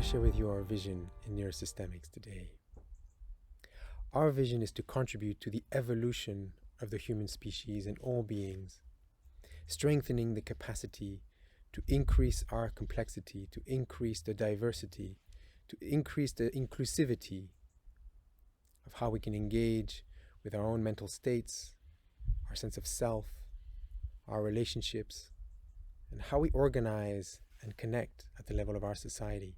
to share with you our vision in NeuroSystemics today. Our vision is to contribute to the evolution of the human species and all beings, strengthening the capacity to increase our complexity, to increase the diversity, to increase the inclusivity of how we can engage with our own mental states, our sense of self, our relationships, and how we organize and connect at the level of our society.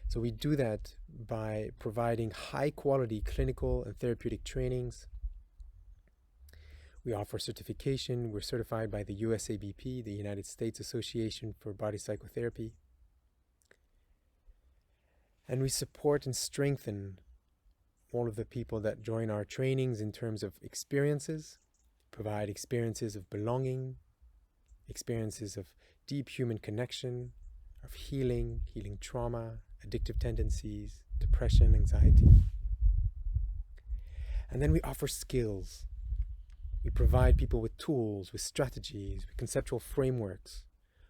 So we do that by providing high quality clinical and therapeutic trainings. We offer certification. We're certified by the USABP, the United States Association for Body Psychotherapy. And we support and strengthen all of the people that join our trainings in terms of experiences, provide experiences of belonging, experiences of deep human connection, of healing trauma, addictive tendencies, depression, anxiety. And then we offer skills. We provide people with tools, with strategies, with conceptual frameworks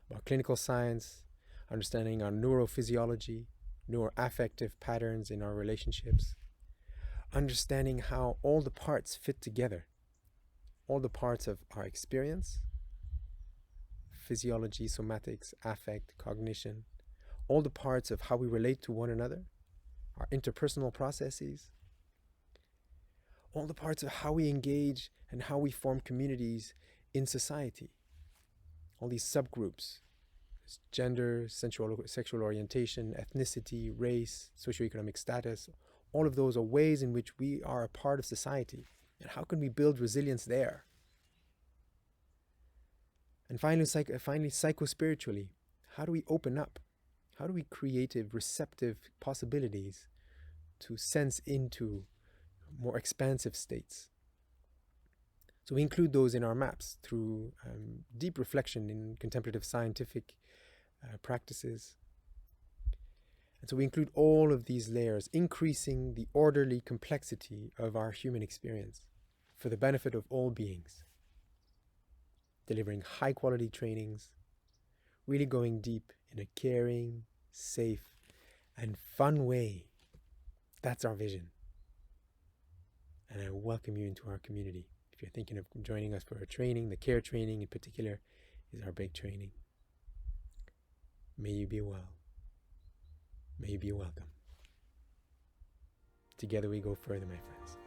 about clinical science, understanding our neurophysiology, neuroaffective patterns in our relationships, understanding how all the parts fit together, all the parts of our experience, physiology, somatics, affect, cognition, all the parts of how we relate to one another, our interpersonal processes, all the parts of how we engage and how we form communities in society, all these subgroups, gender, sexual orientation, ethnicity, race, socioeconomic status, all of those are ways in which we are a part of society. And how can we build resilience there? And finally, psycho-spiritually, how do we open up? How do we create receptive possibilities to sense into more expansive states? So we include those in our maps through deep reflection in contemplative scientific practices. And so we include all of these layers, increasing the orderly complexity of our human experience for the benefit of all beings, delivering high quality trainings, really going deep in a caring, safe, and fun way. That's our vision. And I welcome you into our community. If you're thinking of joining us for a training, the care training in particular is our big training. May you be well. May you be welcome. Together we go further, my friends.